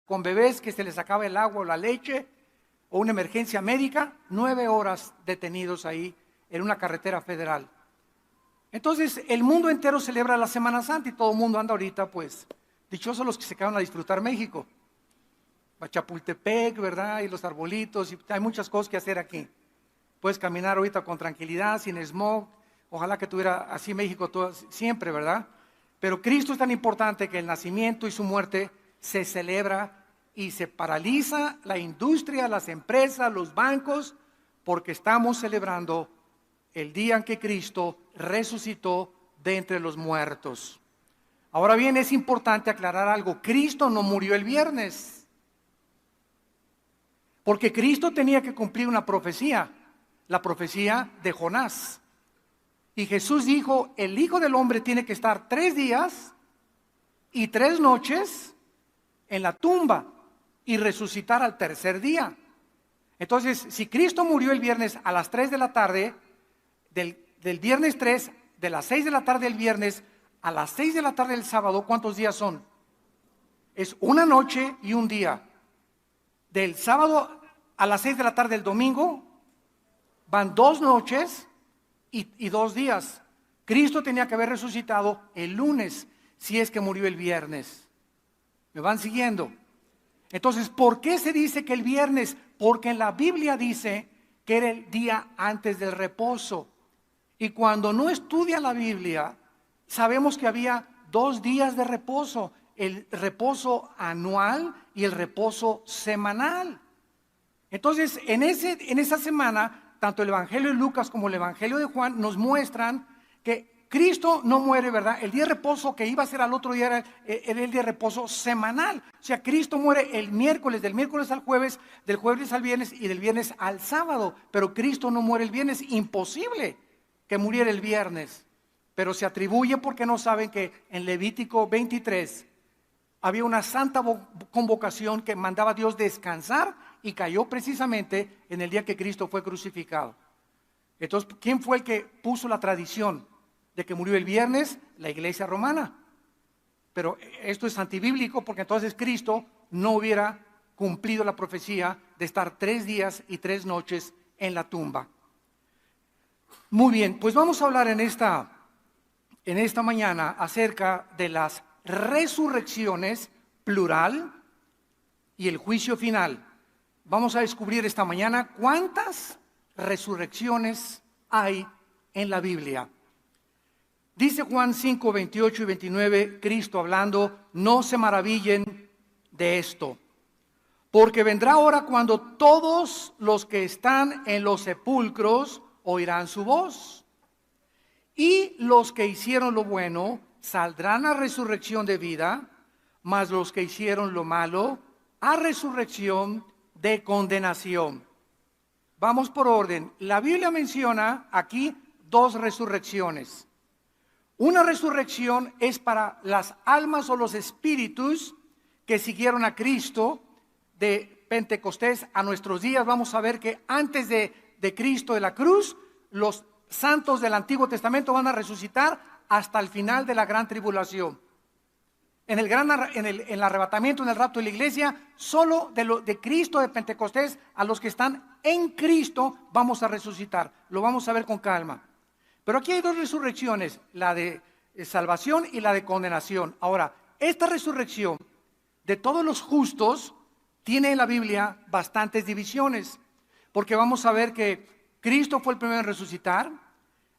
con bebés que se les acaba el agua o la leche, o una emergencia médica, 9 horas detenidos ahí en una carretera federal. Entonces, el mundo entero celebra la Semana Santa y todo el mundo anda ahorita, pues, dichosos los que se quedan a disfrutar México. A Chapultepec, ¿verdad? Y los arbolitos, y hay muchas cosas que hacer aquí. Puedes caminar ahorita con tranquilidad, sin smog. Ojalá que tuviera así México todo, siempre, ¿verdad? Pero Cristo es tan importante que el nacimiento y su muerte se celebra y se paraliza la industria, las empresas, los bancos, porque estamos celebrando el día en que Cristo resucitó de entre los muertos. Ahora bien, es importante aclarar algo. Cristo no murió el viernes, porque Cristo tenía que cumplir una profecía, la profecía de Jonás. Y Jesús dijo, el Hijo del Hombre tiene que estar 3 días y 3 noches en la tumba y resucitar al tercer día. Entonces, si Cristo murió el viernes a las 3 de la tarde, del viernes 3, de las 6 de la tarde del viernes a las 6 de la tarde del sábado, ¿cuántos días son? Es una noche y un día. Del sábado a las 6 de la tarde del domingo, van 2 noches y 2 días. Cristo tenía que haber resucitado el lunes, si es que murió el viernes. ¿Me van siguiendo? Entonces, ¿por qué se dice que el viernes? Porque en la Biblia dice que era el día antes del reposo. Y cuando no estudia la Biblia, sabemos que había 2 días de reposo, el reposo anual y el reposo semanal. Entonces, en esa semana, tanto el Evangelio de Lucas como el Evangelio de Juan nos muestran que Cristo no muere, ¿verdad? El día de reposo que iba a ser al otro día era el día de reposo semanal. O sea, Cristo muere el miércoles, del miércoles al jueves, del jueves al viernes y del viernes al sábado. Pero Cristo no muere el viernes, imposible que muriera el viernes. Pero se atribuye porque no saben que en Levítico 23 había una santa convocación que mandaba a Dios descansar y cayó precisamente en el día que Cristo fue crucificado. Entonces, ¿quién fue el que puso la tradición de que murió el viernes? La Iglesia romana. Pero esto es antibíblico porque entonces Cristo no hubiera cumplido la profecía de estar 3 días y 3 noches en la tumba. Muy bien, pues vamos a hablar en esta mañana acerca de las resurrecciones, plural, y el juicio final. Vamos a descubrir esta mañana cuántas resurrecciones hay en la Biblia. Dice Juan 5, 28 y 29, Cristo hablando, no se maravillen de esto, porque vendrá hora cuando todos los que están en los sepulcros oirán su voz, y los que hicieron lo bueno saldrán a resurrección de vida, mas los que hicieron lo malo a resurrección de condenación. Vamos por orden. La Biblia menciona aquí 2 resurrecciones. Una resurrección es para las almas o los espíritus que siguieron a Cristo de Pentecostés a nuestros días. Vamos a ver que antes de Cristo de la cruz, los santos del Antiguo Testamento van a resucitar hasta el final de la gran tribulación. En el arrebatamiento, en el rapto de la iglesia, solo de Cristo de Pentecostés, a los que están en Cristo vamos a resucitar. Lo vamos a ver con calma. Pero aquí hay 2 resurrecciones, la de salvación y la de condenación. Ahora, esta resurrección de todos los justos tiene en la Biblia bastantes divisiones, porque vamos a ver que Cristo fue el primero en resucitar.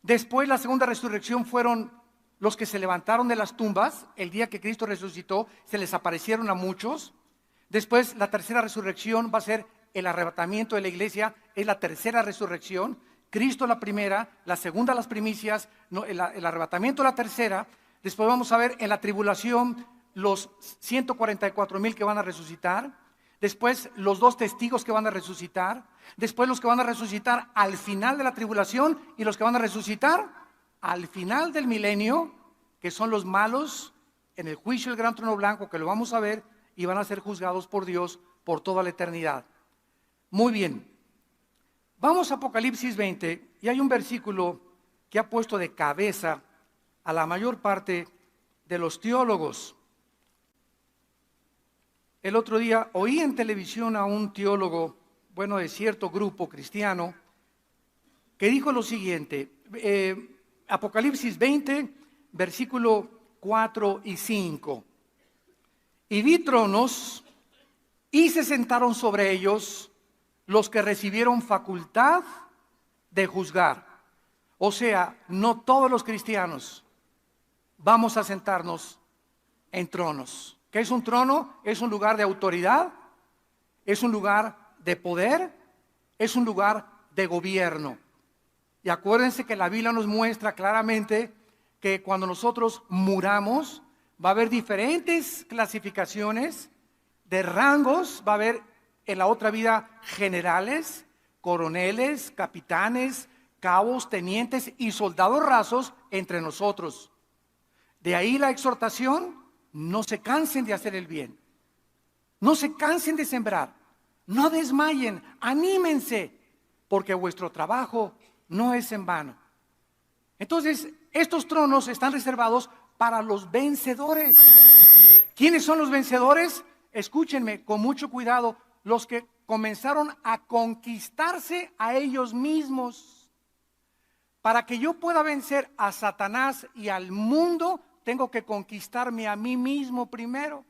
Después, la segunda resurrección fueron los que se levantaron de las tumbas. El día que Cristo resucitó, se les aparecieron a muchos. Después, la tercera resurrección va a ser el arrebatamiento de la iglesia. Es la tercera resurrección. Cristo la primera, la segunda las primicias, el arrebatamiento la tercera. Después vamos a ver en la tribulación los 144,000 que van a resucitar. Después los 2 testigos que van a resucitar. Después los que van a resucitar al final de la tribulación y los que van a resucitar al final del milenio, que son los malos en el juicio del gran trono blanco, que lo vamos a ver, y van a ser juzgados por Dios por toda la eternidad. Muy bien, vamos a Apocalipsis 20 y hay un versículo que ha puesto de cabeza a la mayor parte de los teólogos. El otro día oí en televisión a un teólogo, bueno, de cierto grupo cristiano, que dijo lo siguiente, Apocalipsis 20, versículo 4 y 5. Y vi tronos y se sentaron sobre ellos los que recibieron facultad de juzgar. O sea, no todos los cristianos vamos a sentarnos en tronos. ¿Qué es un trono? Es un lugar de autoridad, es un lugar de poder, es un lugar de gobierno. Y acuérdense que la Biblia nos muestra claramente que cuando nosotros muramos, va a haber diferentes clasificaciones de rangos, va a haber en la otra vida generales, coroneles, capitanes, cabos, tenientes y soldados rasos entre nosotros. De ahí la exhortación: no se cansen de hacer el bien, no se cansen de sembrar, no desmayen, anímense, porque vuestro trabajo no es en vano. Entonces, estos tronos están reservados para los vencedores. ¿Quiénes son los vencedores? Escúchenme con mucho cuidado: los que comenzaron a conquistarse a ellos mismos. Para que yo pueda vencer a Satanás y al mundo, tengo que conquistarme a mí mismo primero.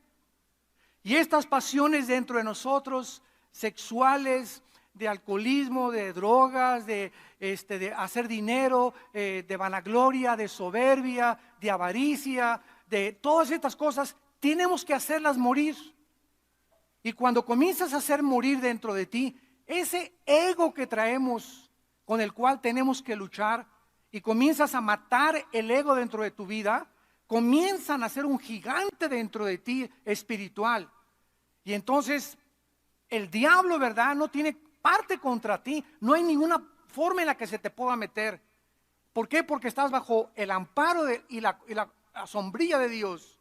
Y estas pasiones dentro de nosotros, sexuales, de alcoholismo, de drogas, de hacer dinero, de vanagloria, de soberbia, de avaricia, de todas estas cosas, tenemos que hacerlas morir. Y cuando comienzas a hacer morir dentro de ti ese ego que traemos, con el cual tenemos que luchar, y comienzas a matar el ego dentro de tu vida, comienzan a ser un gigante dentro de ti espiritual. Y entonces el diablo, ¿verdad?, no tiene parte contra ti. No hay ninguna forma en la que se te pueda meter. ¿Por qué? Porque estás bajo el amparo y la sombrilla de Dios.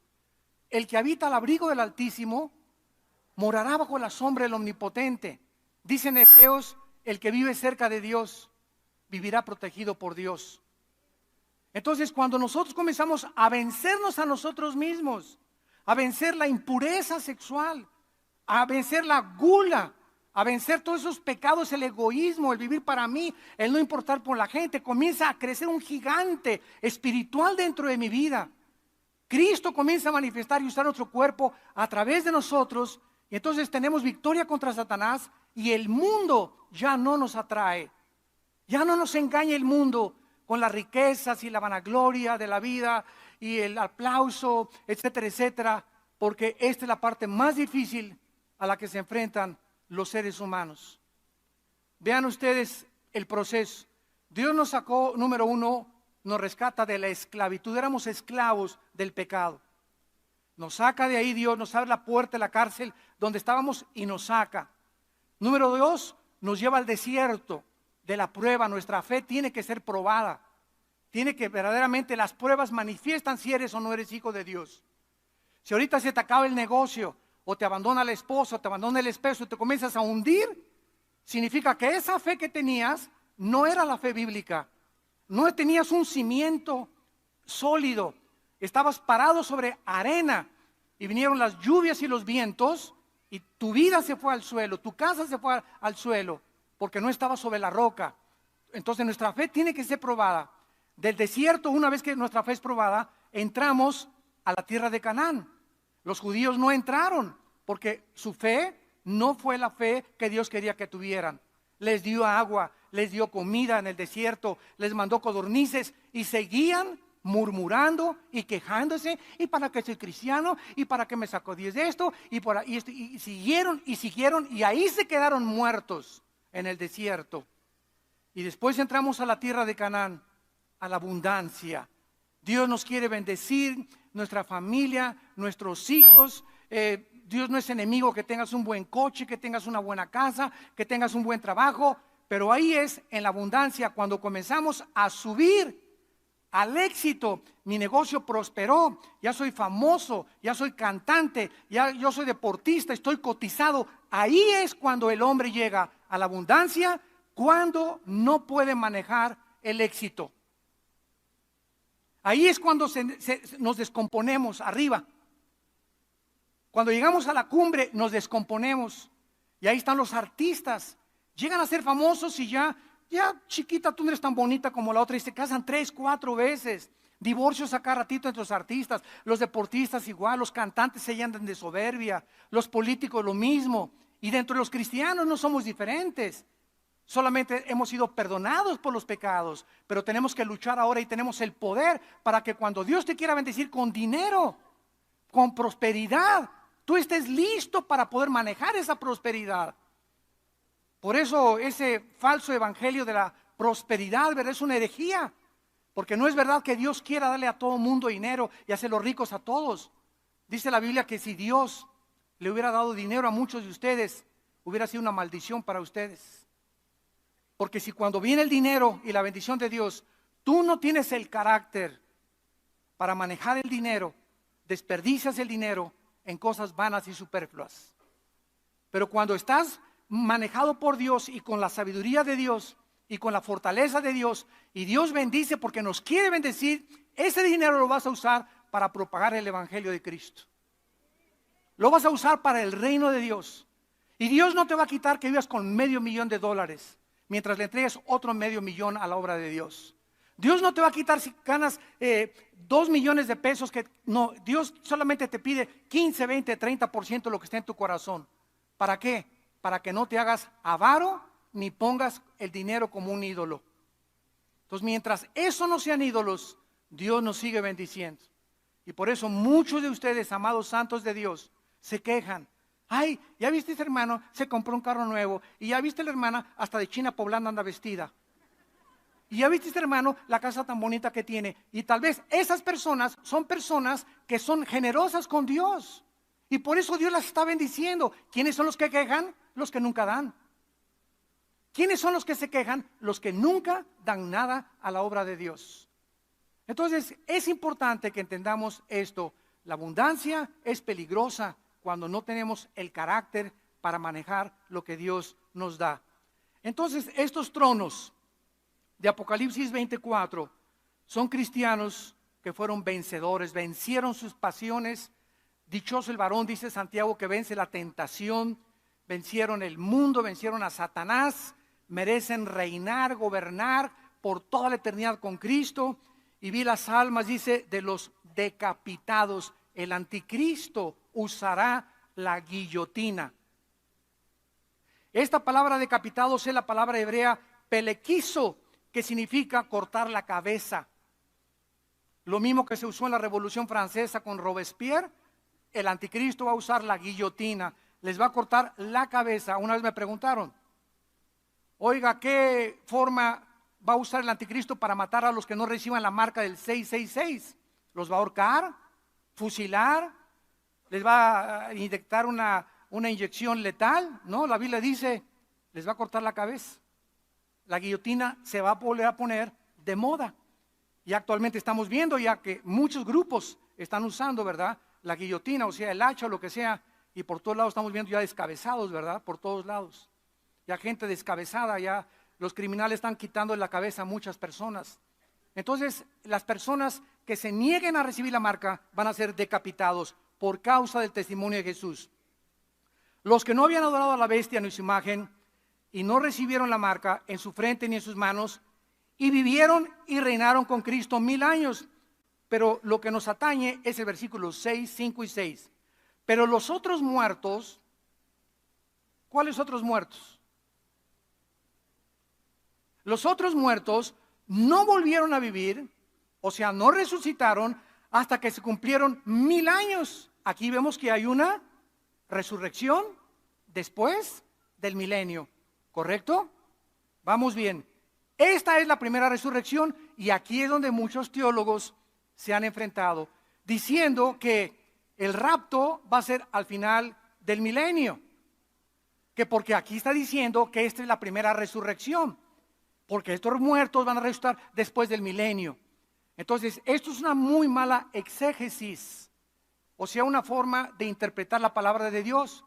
El que habita al abrigo del Altísimo morará bajo la sombra del Omnipotente. Dice en Efesios: el que vive cerca de Dios vivirá protegido por Dios. Entonces, cuando nosotros comenzamos a vencernos a nosotros mismos, a vencer la impureza sexual, a vencer la gula, a vencer todos esos pecados, el egoísmo, el vivir para mí, el no importar por la gente, comienza a crecer un gigante espiritual dentro de mi vida. Cristo comienza a manifestar y usar nuestro cuerpo a través de nosotros, y entonces tenemos victoria contra Satanás, y el mundo ya no nos atrae. Ya no nos engaña el mundo con las riquezas y la vanagloria de la vida y el aplauso, etcétera, etcétera, porque esta es la parte más difícil a la que se enfrentan los seres humanos. Vean ustedes el proceso. Dios nos sacó, número uno, nos rescata de la esclavitud. Éramos esclavos del pecado. Nos saca de ahí Dios, nos abre la puerta de la cárcel donde estábamos y nos saca. Número dos, nos lleva al desierto de la prueba. Nuestra fe tiene que ser probada. Tiene que verdaderamente, las pruebas manifiestan si eres o no eres hijo de Dios. Si ahorita se te acaba el negocio, o te abandona la esposa, o te abandona el esposo, y te comienzas a hundir, significa que esa fe que tenías no era la fe bíblica. No tenías un cimiento sólido. Estabas parado sobre arena y vinieron las lluvias y los vientos y tu vida se fue al suelo, tu casa se fue al suelo porque no estaba sobre la roca. Entonces nuestra fe tiene que ser probada. Del desierto, una vez que nuestra fe es probada, entramos a la tierra de Canaán. Los judíos no entraron porque su fe no fue la fe que Dios quería que tuvieran. Les dio agua, les dio comida en el desierto, les mandó codornices y seguían murmurando y quejándose: y para qué soy cristiano, y para qué me sacó Dios de esto, y siguieron y ahí se quedaron muertos en el desierto. Y después entramos a la tierra de Canaán, a la abundancia. Dios nos quiere bendecir, nuestra familia, nuestros hijos. Dios no es enemigo que tengas un buen coche, que tengas una buena casa, que tengas un buen trabajo, pero ahí es en la abundancia cuando comenzamos a subir al éxito. Mi negocio prosperó, ya soy famoso, ya soy cantante, ya yo soy deportista, estoy cotizado. Ahí es cuando el hombre llega a la abundancia, cuando no puede manejar el éxito. Ahí es cuando nos descomponemos arriba. Cuando llegamos a la cumbre nos descomponemos. Y ahí están los artistas. Llegan a ser famosos y ya chiquita, tú no eres tan bonita como la otra. Y se casan 3, 4 veces. Divorcios a cada ratito entre los artistas. Los deportistas igual, los cantantes se llenan de soberbia. Los políticos lo mismo. Y dentro de los cristianos no somos diferentes. Solamente hemos sido perdonados por los pecados. Pero tenemos que luchar ahora y tenemos el poder para que cuando Dios te quiera bendecir con dinero, con prosperidad, tú estés listo para poder manejar esa prosperidad. Por eso ese falso evangelio de la prosperidad, ¿verdad? Es una herejía. Porque no es verdad que Dios quiera darle a todo mundo dinero y hacerlos ricos a todos. Dice la Biblia que si Dios le hubiera dado dinero a muchos de ustedes, hubiera sido una maldición para ustedes. Porque si cuando viene el dinero y la bendición de Dios, tú no tienes el carácter para manejar el dinero, desperdicias el dinero en cosas vanas y superfluas. Pero cuando estás manejado por Dios y con la sabiduría de Dios y con la fortaleza de Dios, y Dios bendice porque nos quiere bendecir, ese dinero lo vas a usar para propagar el evangelio de Cristo. Lo vas a usar para el reino de Dios. Y Dios no te va a quitar que vivas con $500,000 mientras le entregues otro $500,000 a la obra de Dios. Dios no te va a quitar si ganas 2 millones de pesos. No, Dios solamente te pide 15, 20, 30% de lo que está en tu corazón. ¿Para qué? Para que no te hagas avaro ni pongas el dinero como un ídolo. Entonces, mientras eso no sean ídolos, Dios nos sigue bendiciendo. Y por eso muchos de ustedes, amados santos de Dios, se quejan. Ay, ya viste ese hermano, se compró un carro nuevo. Y ya viste la hermana, hasta de China poblana anda vestida. Y ya viste este hermano, la casa tan bonita que tiene. Y tal vez esas personas son personas que son generosas con Dios. Y por eso Dios las está bendiciendo. ¿Quiénes son los que quejan? Los que nunca dan. ¿Quiénes son los que se quejan? Los que nunca dan nada a la obra de Dios. Entonces es importante que entendamos esto. La abundancia es peligrosa cuando no tenemos el carácter para manejar lo que Dios nos da. Entonces estos tronos de Apocalipsis 24 son cristianos que fueron vencedores, vencieron sus pasiones. Dichoso el varón, dice Santiago, que vence la tentación, vencieron el mundo, vencieron a Satanás, merecen reinar, gobernar por toda la eternidad con Cristo. Y vi las almas, dice, de los decapitados. El anticristo usará la guillotina. Esta palabra decapitados es la palabra hebrea pelequizo, que significa cortar la cabeza. Lo mismo que se usó en la Revolución Francesa con Robespierre, el anticristo va a usar la guillotina, les va a cortar la cabeza. Una vez me preguntaron, oiga, ¿qué forma va a usar el anticristo para matar a los que no reciban la marca del 666? ¿Los va a ahorcar? ¿Fusilar? ¿Les va a inyectar una inyección letal? No, la Biblia dice, les va a cortar la cabeza. La guillotina se va a volver a poner de moda. Y actualmente estamos viendo ya que muchos grupos están usando, ¿verdad?, la guillotina, o sea, el hacha o lo que sea. Y por todos lados estamos viendo ya descabezados, ¿verdad?, por todos lados. Ya gente descabezada, ya los criminales están quitando la cabeza a muchas personas. Entonces, las personas que se nieguen a recibir la marca van a ser decapitados por causa del testimonio de Jesús. Los que no habían adorado a la bestia ni su imagen y no recibieron la marca en su frente ni en sus manos, y vivieron y reinaron con Cristo 1000 años. Pero lo que nos atañe es el versículo 6, 5 y 6. Pero los otros muertos, ¿cuáles otros muertos? Los otros muertos no volvieron a vivir, o sea, no resucitaron hasta que se cumplieron 1000 años. Aquí vemos que hay una resurrección después del milenio. ¿Correcto? Vamos bien. Esta es la primera resurrección y aquí es donde muchos teólogos se han enfrentado, diciendo que el rapto va a ser al final del milenio. Que porque aquí está diciendo que esta es la primera resurrección, porque estos muertos van a resucitar después del milenio. Entonces, esto es una muy mala exégesis, o sea, una forma de interpretar la palabra de Dios.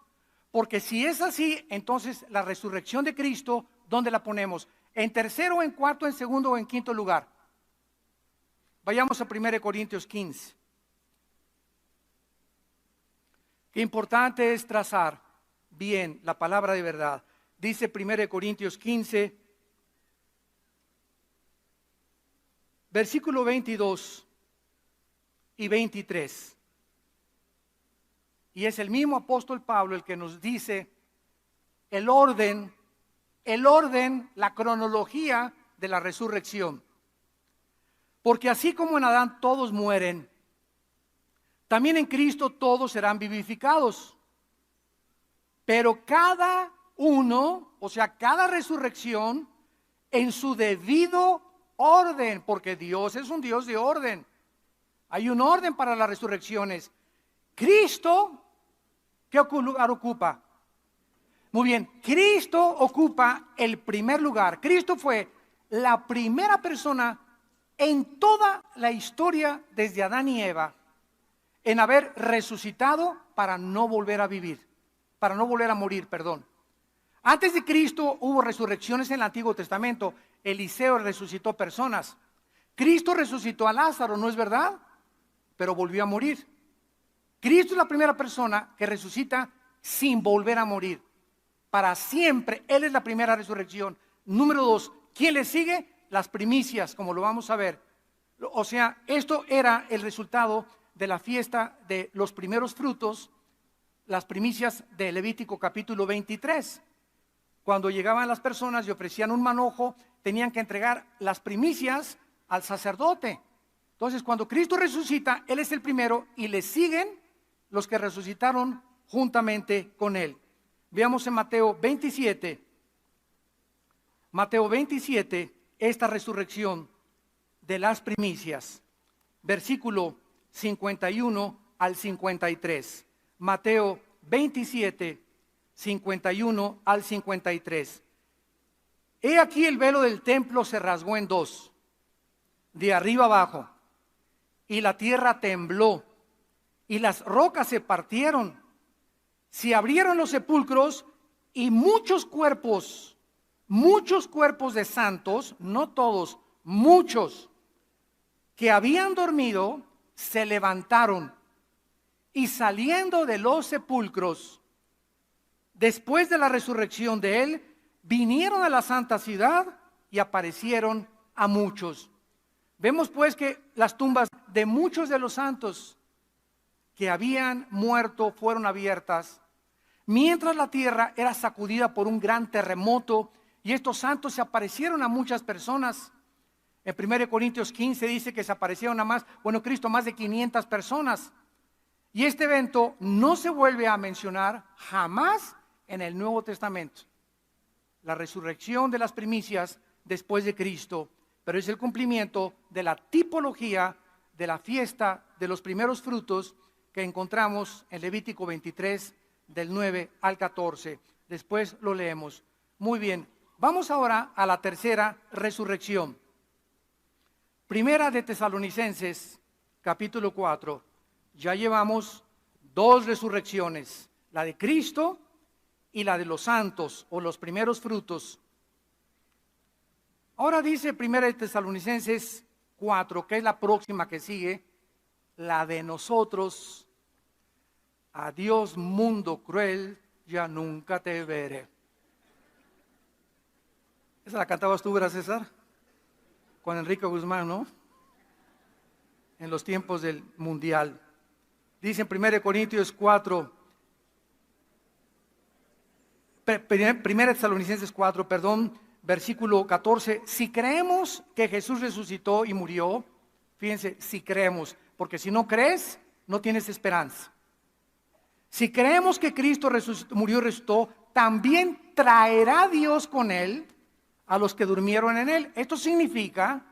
Porque si es así, entonces la resurrección de Cristo, ¿dónde la ponemos? ¿En tercero, en cuarto, en segundo o en quinto lugar? Vayamos a 1 Corintios 15. Qué importante es trazar bien la palabra de verdad. Dice 1 Corintios 15, versículo 22 y 23. Y es el mismo apóstol Pablo el que nos dice el orden, la cronología de la resurrección. Porque así como en Adán todos mueren, también en Cristo todos serán vivificados. Pero cada uno, o sea, cada resurrección, en su debido orden, porque Dios es un Dios de orden. Hay un orden para las resurrecciones. Cristo, ¿qué lugar ocupa? Muy bien, Cristo ocupa el primer lugar. Cristo fue la primera persona en toda la historia desde Adán y Eva en haber resucitado para no volver a vivir, para no volver a morir, perdón. Antes de Cristo hubo resurrecciones en el Antiguo Testamento. Eliseo resucitó personas. Cristo resucitó a Lázaro, ¿no es verdad? Pero volvió a morir. Cristo es la primera persona que resucita sin volver a morir. Para siempre, Él es la primera resurrección. Número 2, ¿quién le sigue? Las primicias, como lo vamos a ver. O sea, esto era el resultado de la fiesta de los primeros frutos, las primicias de Levítico capítulo 23. Cuando llegaban las personas y ofrecían un manojo, tenían que entregar las primicias al sacerdote. Entonces, cuando Cristo resucita, Él es el primero y le siguen los que resucitaron juntamente con Él. Veamos en Mateo 27, esta resurrección de las primicias, versículo 51 al 53. Mateo 27, 51 al 53. He aquí el velo del templo se rasgó en dos, de arriba abajo, y la tierra tembló, y las rocas se partieron, se abrieron los sepulcros, y muchos cuerpos de santos, no todos, muchos, que habían dormido, se levantaron, y saliendo de los sepulcros, después de la resurrección de Él, vinieron a la santa ciudad y aparecieron a muchos. Vemos pues que las tumbas de muchos de los santos que habían muerto fueron abiertas, mientras la tierra era sacudida por un gran terremoto, y estos santos se aparecieron a muchas personas. En 1 Corintios 15 dice que se aparecieron a más, Cristo, más de 500 personas. Y este evento no se vuelve a mencionar jamás en el Nuevo Testamento. La resurrección de las primicias después de Cristo, pero es el cumplimiento de la tipología de la fiesta de los primeros frutos que encontramos en Levítico 23, del 9 al 14. Después lo leemos. Muy bien, vamos ahora a la tercera resurrección. Primera de Tesalonicenses, capítulo 4. Ya llevamos dos resurrecciones, la de Cristo y la de los santos o los primeros frutos. Ahora dice Primera de Tesalonicenses 4, que es la próxima que sigue, la de nosotros. Adiós mundo cruel, ya nunca te veré. ¿Esa la cantabas tú, ¿verdad, César? Con Enrique Guzmán, ¿no? En los tiempos del mundial. Dice en 1 Corintios 4, 1 Tesalonicenses 4, versículo 14. Si creemos que Jesús resucitó y murió, fíjense, si creemos, porque si no crees, no tienes esperanza. Si creemos que Cristo murió y resucitó, también traerá Dios con Él a los que durmieron en Él. Esto significa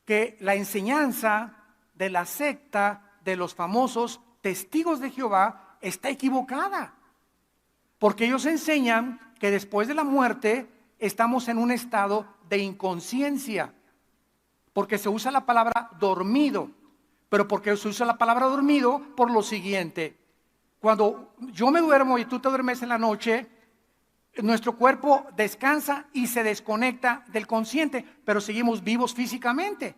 que la enseñanza de la secta de los famosos testigos de Jehová está equivocada. Porque ellos enseñan que después de la muerte estamos en un estado de inconsciencia. Porque se usa la palabra dormido. Pero porque se usa la palabra dormido por lo siguiente. Cuando yo me duermo y tú te duermes en la noche, nuestro cuerpo descansa y se desconecta del consciente, pero seguimos vivos físicamente.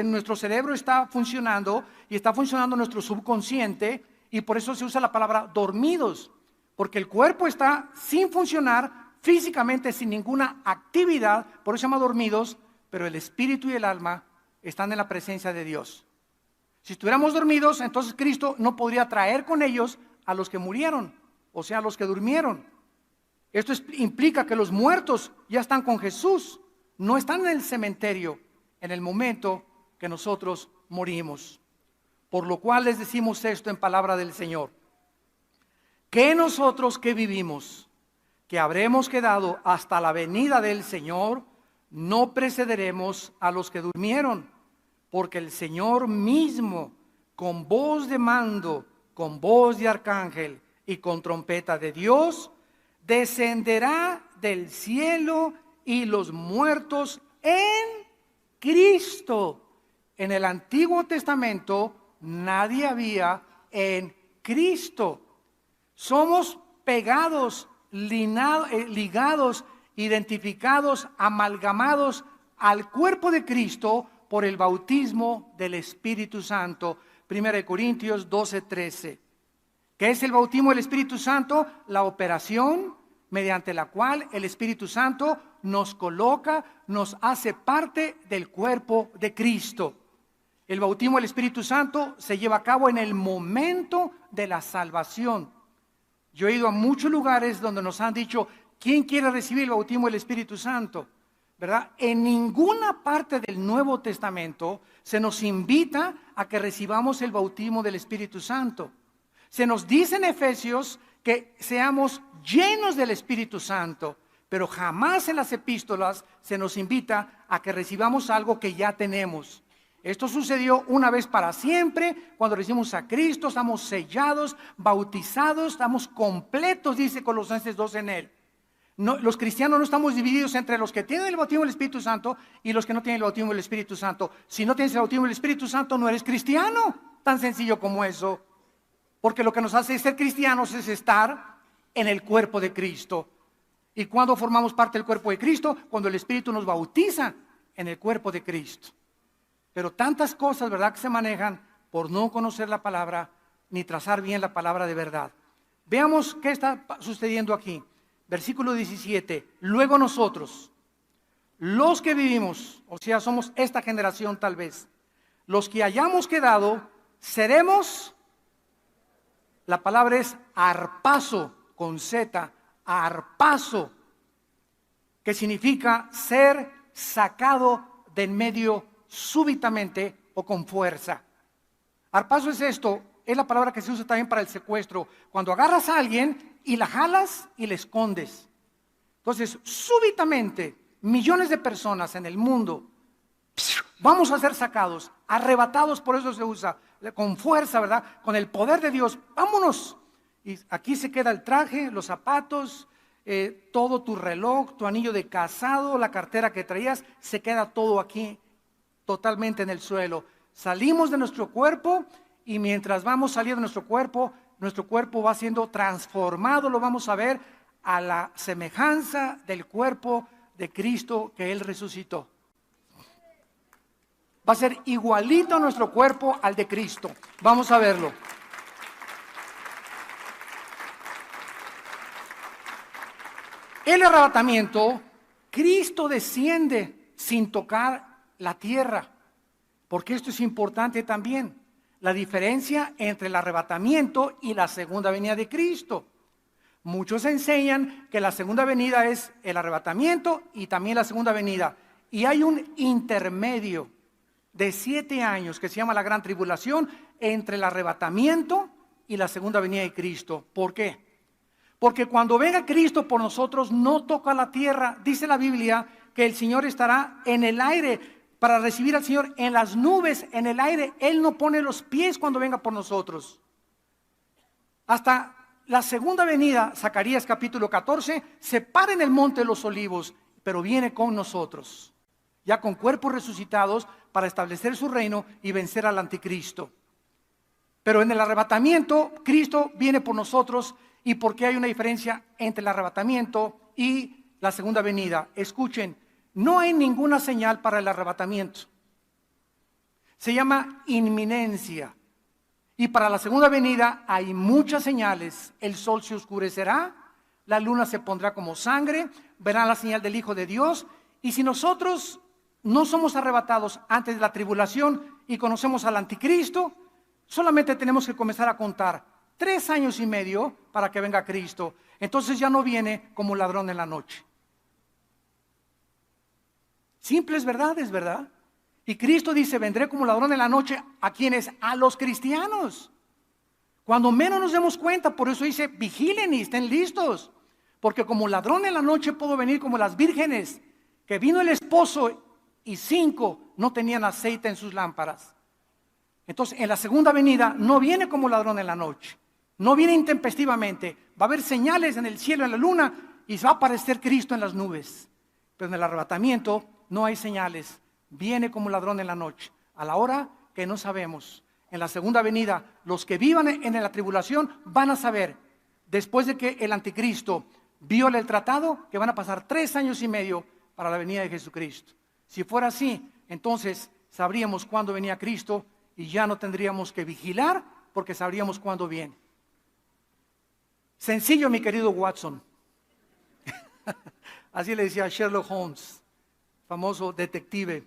Nuestro cerebro está funcionando y está funcionando nuestro subconsciente, Y por eso se usa la palabra dormidos, porque el cuerpo está sin funcionar físicamente, sin ninguna actividad, por eso se llama dormidos, pero el espíritu y el alma están en la presencia de Dios. Si estuviéramos dormidos, entonces Cristo no podría traer con ellos a los que murieron, o sea, a los que durmieron. Esto implica que los muertos ya están con Jesús, no están en el cementerio en el momento que nosotros morimos. Por lo cual les decimos esto en palabra del Señor: que nosotros que vivimos, que habremos quedado hasta la venida del Señor, no precederemos a los que durmieron, porque el Señor mismo, con voz de mando, con voz de arcángel y con trompeta de Dios, descenderá del cielo, y los muertos en Cristo. En el Antiguo Testamento nadie había en Cristo. Somos pegados, ligados, identificados, amalgamados al cuerpo de Cristo por el bautismo del Espíritu Santo. 1 Corintios 12:13. ¿Qué es el bautismo del Espíritu Santo? La operación mediante la cual el Espíritu Santo nos coloca, nos hace parte del cuerpo de Cristo. El bautismo del Espíritu Santo se lleva a cabo en el momento de la salvación. Yo he ido a muchos lugares donde nos han dicho: ¿quién quiere recibir el bautismo del Espíritu Santo? ¿Verdad? En ninguna parte del Nuevo Testamento se nos invita a que recibamos el bautismo del Espíritu Santo. Se nos dice en Efesios que seamos llenos del Espíritu Santo, pero jamás en las epístolas se nos invita a que recibamos algo que ya tenemos. Esto sucedió una vez para siempre, cuando recibimos a Cristo, estamos sellados, bautizados, estamos completos, dice Colosenses 2 en él. No, los cristianos no estamos divididos entre los que tienen el bautismo del Espíritu Santo y los que no tienen el bautismo del Espíritu Santo. Si no tienes el bautismo del Espíritu Santo, no eres cristiano. Tan sencillo como eso. Porque lo que nos hace ser cristianos es estar en el cuerpo de Cristo. ¿Y cuándo formamos parte del cuerpo de Cristo? Cuando el Espíritu nos bautiza en el cuerpo de Cristo. Pero tantas cosas, ¿verdad?, que se manejan por no conocer la palabra ni trazar bien la palabra de verdad. Veamos qué está sucediendo aquí. Versículo 17. Luego nosotros, los que vivimos, o sea, somos esta generación tal vez, los que hayamos quedado, seremos, la palabra es arpazo, con Z, arpazo, que significa ser sacado de en medio súbitamente o con fuerza. Arpazo es esto, es la palabra que se usa también para el secuestro. Cuando agarras a alguien y la jalas y le escondes. Entonces, súbitamente, millones de personas en el mundo vamos a ser sacados, arrebatados, por eso se usa, con fuerza, ¿verdad? Con el poder de Dios, vámonos. Y aquí se queda el traje, los zapatos, todo tu reloj, tu anillo de casado, la cartera que traías, se queda todo aquí, totalmente en el suelo. Salimos de nuestro cuerpo y mientras vamos saliendo de nuestro cuerpo va siendo transformado, lo vamos a ver a la semejanza del cuerpo de Cristo que Él resucitó. Va a ser igualito a nuestro cuerpo al de Cristo. Vamos a verlo. El arrebatamiento, Cristo desciende sin tocar la tierra, porque esto es importante también. La diferencia entre el arrebatamiento y la segunda venida de Cristo. Muchos enseñan que la segunda venida es el arrebatamiento y también la segunda venida. Y hay un intermedio de 7 años que se llama la gran tribulación entre el arrebatamiento y la segunda venida de Cristo. ¿Por qué? Porque cuando venga Cristo por nosotros no toca la tierra. Dice la Biblia que el Señor estará en el aire para recibir al Señor en las nubes, en el aire. Él no pone los pies cuando venga por nosotros. Hasta la segunda venida, Zacarías capítulo 14, se para en el monte de los olivos, pero viene con nosotros, ya con cuerpos resucitados para establecer su reino y vencer al anticristo. Pero en el arrebatamiento, Cristo viene por nosotros. ¿Y por qué hay una diferencia entre el arrebatamiento y la segunda venida? Escuchen, no hay ninguna señal para el arrebatamiento. Se llama inminencia. Y para la segunda venida hay muchas señales. El sol se oscurecerá, la luna se pondrá como sangre, verán la señal del Hijo de Dios. Y si nosotros no somos arrebatados antes de la tribulación y conocemos al anticristo, solamente tenemos que comenzar a contar 3 años y medio para que venga Cristo. Entonces ya no viene como ladrón en la noche. Simples verdades, ¿verdad? Y Cristo dice, vendré como ladrón en la noche. ¿A quiénes? A los cristianos. Cuando menos nos demos cuenta, por eso dice, vigilen y estén listos. Porque como ladrón en la noche puedo venir como las vírgenes, que vino el esposo y 5 no tenían aceite en sus lámparas. Entonces, en la segunda venida no viene como ladrón en la noche. No viene intempestivamente. Va a haber señales en el cielo, en la luna, y va a aparecer Cristo en las nubes. Pero en el arrebatamiento no hay señales. Viene como ladrón en la noche, a la hora que no sabemos. En la segunda venida, los que vivan en la tribulación van a saber, después de que el anticristo viole el tratado, que van a pasar 3 años y medio para la venida de Jesucristo. Si fuera así, entonces sabríamos cuándo venía Cristo y ya no tendríamos que vigilar porque sabríamos cuándo viene. Sencillo, mi querido Watson. Así le decía Sherlock Holmes, famoso detective,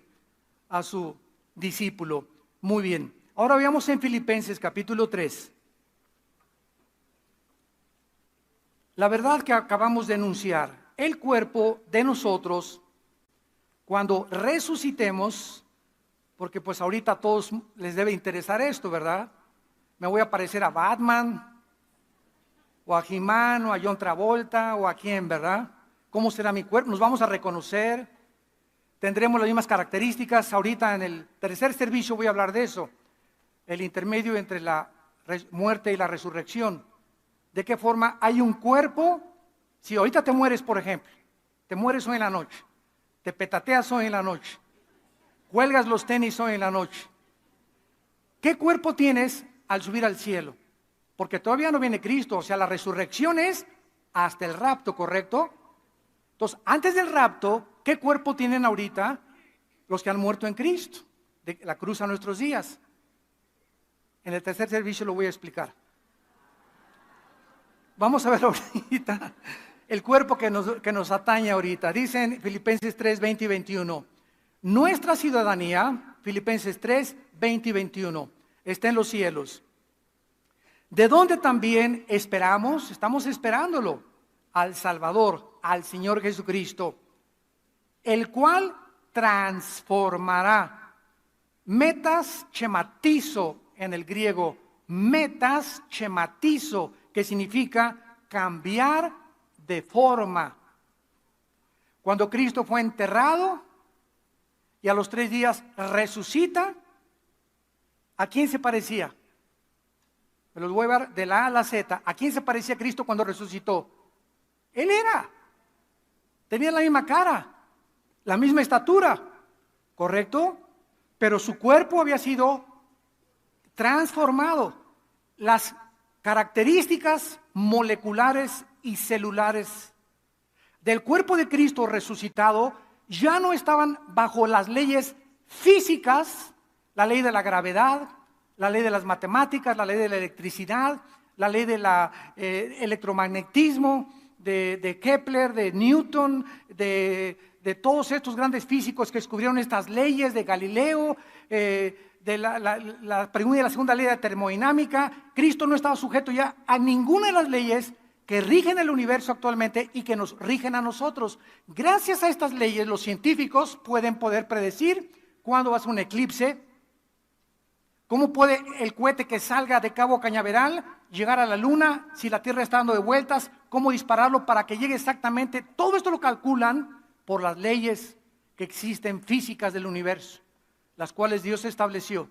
a su discípulo. Muy bien. Ahora veamos en Filipenses capítulo 3. La verdad que acabamos de enunciar, el cuerpo de nosotros, cuando resucitemos, porque pues ahorita a todos les debe interesar esto, ¿verdad? Me voy a parecer a Batman, o a He-Man, o a John Travolta, o a quién, ¿verdad? ¿Cómo será mi cuerpo? Nos vamos a reconocer. Tendremos las mismas características. Ahorita en el tercer servicio voy a hablar de eso. El intermedio entre la muerte y la resurrección. ¿De qué forma hay un cuerpo? Si ahorita te mueres, por ejemplo, te mueres hoy en la noche, te petateas hoy en la noche, cuelgas los tenis hoy en la noche. ¿Qué cuerpo tienes al subir al cielo? Porque todavía no viene Cristo. O sea, la resurrección es hasta el rapto, ¿correcto? Entonces, antes del rapto, ¿qué cuerpo tienen ahorita los que han muerto en Cristo? De la cruz a nuestros días. En el tercer servicio lo voy a explicar. Vamos a ver ahorita el cuerpo que nos atañe ahorita. Dice en Filipenses 3, 20 y 21. Nuestra ciudadanía, Filipenses 3, 20 y 21, está en los cielos. De donde también estamos esperándolo, al Salvador, al Señor Jesucristo, el cual transformará. Metas schematizo en el griego, metas schematizo, que significa cambiar de forma. Cuando Cristo fue enterrado y a los 3 días resucita, ¿a quién se parecía? Me los voy a ver de la A a la Z. ¿A quién se parecía Cristo cuando resucitó? Él tenía la misma cara, la misma estatura, ¿correcto? Pero su cuerpo había sido transformado. Las características moleculares y celulares del cuerpo de Cristo resucitado ya no estaban bajo las leyes físicas, la ley de la gravedad, la ley de las matemáticas, la ley de la electricidad, la ley del electromagnetismo, de Kepler, de Newton, de todos estos grandes físicos que descubrieron estas leyes, de Galileo, de la primera y la segunda ley de termodinámica. Cristo no estaba sujeto ya a ninguna de las leyes que rigen el universo actualmente y que nos rigen a nosotros. Gracias a estas leyes, los científicos pueden predecir cuándo va a ser un eclipse, cómo puede el cohete que salga de Cabo Cañaveral llegar a la luna, si la Tierra está dando de vueltas, cómo dispararlo para que llegue exactamente. Todo esto lo calculan por las leyes que existen físicas del universo, las cuales Dios estableció.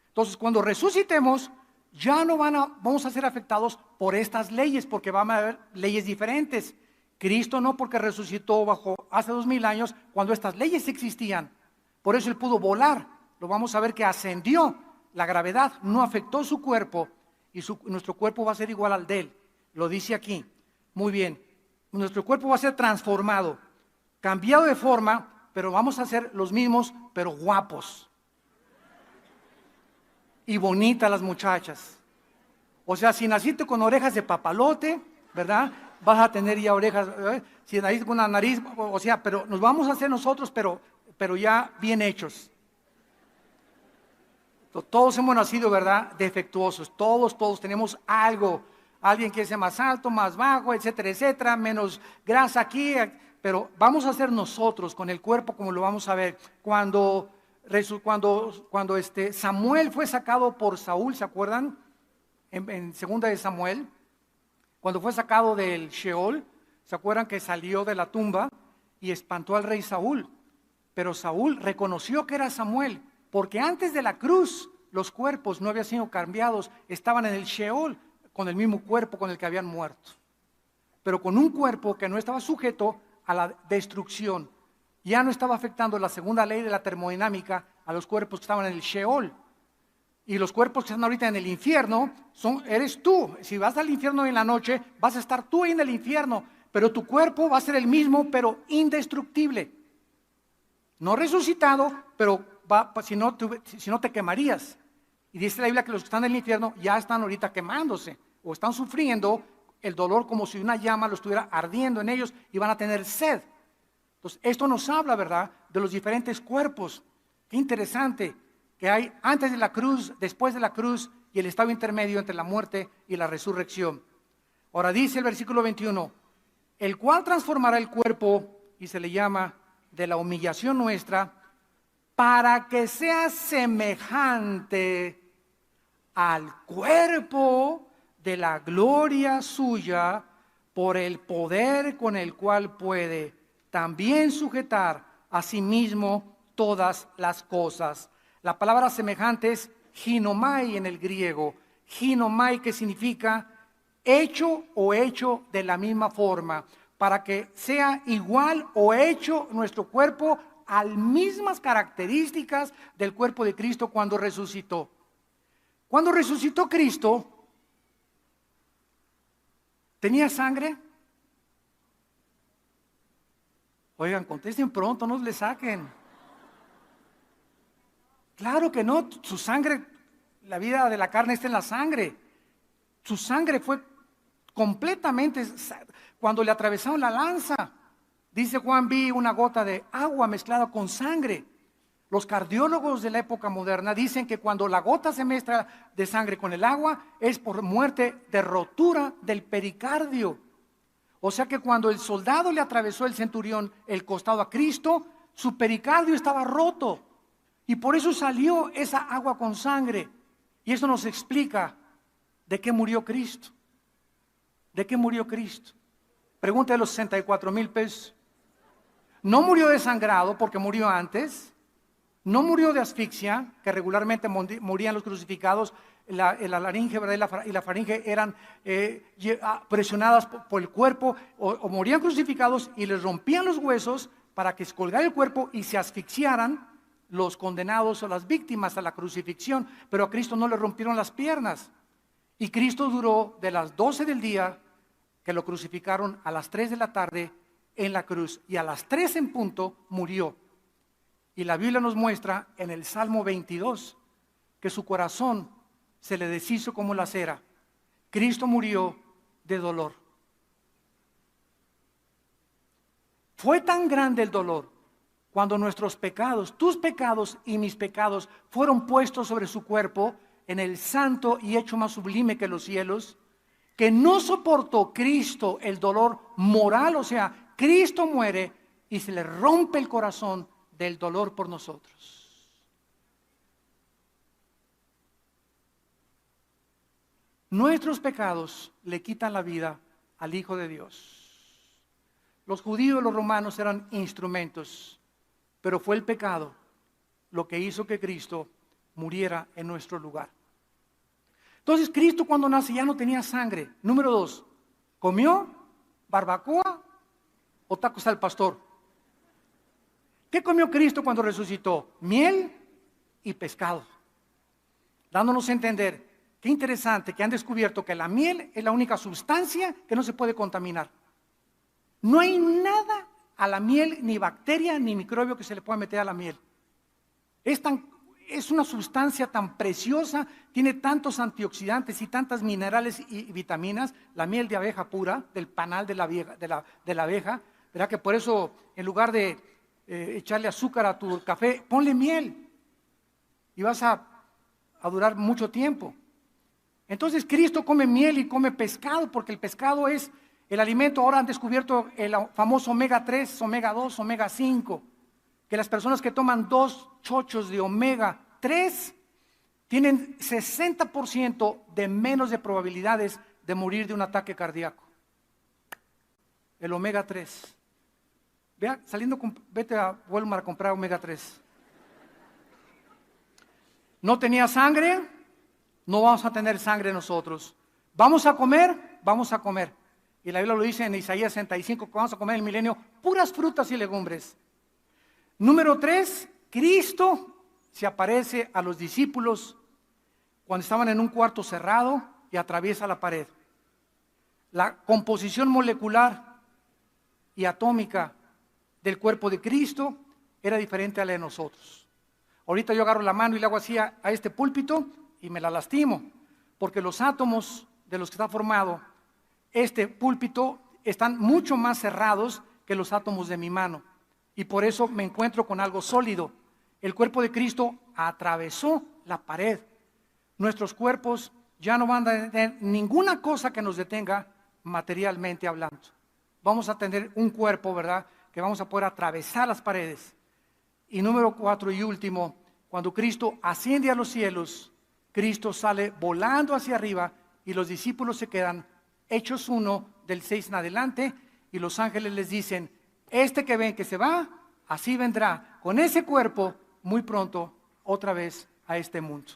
Entonces, cuando resucitemos, ya no vamos a ser afectados por estas leyes, porque van a haber leyes diferentes. Cristo no, porque resucitó hace 2000 años, cuando estas leyes existían. Por eso Él pudo volar. Lo vamos a ver que ascendió. La gravedad no afectó su cuerpo y nuestro cuerpo va a ser igual al de Él. Lo dice aquí. Muy bien. Nuestro cuerpo va a ser transformado, cambiado de forma, pero vamos a ser los mismos, pero guapos. y bonitas las muchachas. O sea, si naciste con orejas de papalote, ¿verdad? Vas a tener ya orejas, si naciste con una nariz, o sea, pero nos vamos a hacer nosotros, pero ya bien hechos. Todos hemos nacido, ¿verdad? Defectuosos. Todos tenemos algo. Alguien que sea más alto, más bajo, etcétera, etcétera. Menos grasa aquí. Pero vamos a ser nosotros con el cuerpo como lo vamos a ver. Cuando Samuel fue sacado por Saúl, ¿se acuerdan? En segunda de Samuel. Cuando fue sacado del Sheol, ¿se acuerdan que salió de la tumba y espantó al rey Saúl? Pero Saúl reconoció que era Samuel. Porque antes de la cruz, los cuerpos no habían sido cambiados, estaban en el Sheol, con el mismo cuerpo con el que habían muerto. Pero con un cuerpo que no estaba sujeto a la destrucción. Ya no estaba afectando la segunda ley de la termodinámica a los cuerpos que estaban en el Sheol. Y los cuerpos que están ahorita en el infierno, eres tú. Si vas al infierno en la noche, vas a estar tú ahí en el infierno. Pero tu cuerpo va a ser el mismo, pero indestructible. No resucitado, pero si no te quemarías. Y dice la Biblia que los que están en el infierno ya están ahorita quemándose o están sufriendo el dolor como si una llama lo estuviera ardiendo en ellos y van a tener sed. Entonces, esto nos habla, ¿verdad?, de los diferentes cuerpos. Qué interesante que hay antes de la cruz, después de la cruz y el estado intermedio entre la muerte y la resurrección. Ahora dice el versículo 21, el cual transformará el cuerpo, y se le llama de la humillación nuestra, para que sea semejante al cuerpo de la gloria suya, por el poder con el cual puede también sujetar a sí mismo todas las cosas. La palabra semejante es ginomai en el griego. Ginomai, que significa hecho o hecho de la misma forma, para que sea igual o hecho nuestro cuerpo a las mismas características del cuerpo de Cristo cuando resucitó. Cuando resucitó Cristo, ¿tenía sangre? Oigan, contesten pronto, no le saquen. Claro que no, su sangre, la vida de la carne está en la sangre. Su sangre fue completamente, cuando le atravesaron la lanza, dice Juan, vi una gota de agua mezclada con sangre. Los cardiólogos de la época moderna dicen que cuando la gota se mezcla de sangre con el agua es por muerte de rotura del pericardio. O sea que cuando el soldado le atravesó el centurión el costado a Cristo, su pericardio estaba roto. Y por eso salió esa agua con sangre. Y eso nos explica de qué murió Cristo. ¿De qué murió Cristo? Pregunta de los 64,000 pesos. No murió desangrado porque murió antes. No murió de asfixia, que regularmente morían los crucificados. La laringe, ¿verdad?, y la faringe eran presionadas por el cuerpo, o morían crucificados y les rompían los huesos para que se colgara el cuerpo y se asfixiaran los condenados o las víctimas a la crucifixión. Pero a Cristo no le rompieron las piernas. Y Cristo duró de las 12 del día, que lo crucificaron, a las 3 de la tarde en la cruz. Y a las 3 en punto murió. Y la Biblia nos muestra en el Salmo 22 que su corazón se le deshizo como la cera. Cristo murió de dolor. Fue tan grande el dolor cuando nuestros pecados, tus pecados y mis pecados, fueron puestos sobre su cuerpo en el santo y hecho más sublime que los cielos, que no soportó Cristo el dolor moral. O sea, Cristo muere y se le rompe el corazón del dolor por nosotros. Nuestros pecados le quitan la vida al Hijo de Dios. Los judíos y los romanos eran instrumentos, pero fue el pecado lo que hizo que Cristo muriera en nuestro lugar. Entonces Cristo, cuando nace, ya no tenía sangre. Número 2, ¿comió barbacoa o tacos al pastor? ¿Qué comió Cristo cuando resucitó? Miel y pescado. Dándonos a entender, qué interesante que han descubierto que la miel es la única sustancia que no se puede contaminar. No hay nada a la miel, ni bacteria, ni microbio que se le pueda meter a la miel. Es tan es una sustancia tan preciosa, tiene tantos antioxidantes y tantas minerales y vitaminas, la miel de abeja pura, del panal de la abeja, ¿verdad? Que por eso, en lugar de echarle azúcar a tu café, ponle miel y vas a durar mucho tiempo. Entonces Cristo come miel y come pescado, porque el pescado es el alimento. Ahora han descubierto el famoso omega 3, omega 2, omega 5, que las personas que toman 2 chochos de omega 3 tienen 60% de menos de probabilidades de morir de un ataque cardíaco. El omega 3. Vea, vete a Walmart a comprar omega 3. No tenía sangre, no vamos a tener sangre nosotros. ¿Vamos a comer? Vamos a comer. Y la Biblia lo dice en Isaías 65, que vamos a comer en el milenio puras frutas y legumbres. Número 3, Cristo se aparece a los discípulos cuando estaban en un cuarto cerrado y atraviesa la pared. La composición molecular y atómica del cuerpo de Cristo era diferente a la de nosotros. Ahorita yo agarro la mano y le hago así a este púlpito y me la lastimo, porque los átomos de los que está formado este púlpito están mucho más cerrados que los átomos de mi mano, y por eso me encuentro con algo sólido. El cuerpo de Cristo atravesó la pared. Nuestros cuerpos ya no van a tener ninguna cosa que nos detenga materialmente hablando. Vamos a tener un cuerpo, ¿verdad?, que vamos a poder atravesar las paredes. Y número 4 y último, cuando Cristo asciende a los cielos, Cristo sale volando hacia arriba y los discípulos se quedan hechos uno del 6 en adelante, y los ángeles les dicen: este que ven que se va, así vendrá con ese cuerpo muy pronto otra vez a este mundo.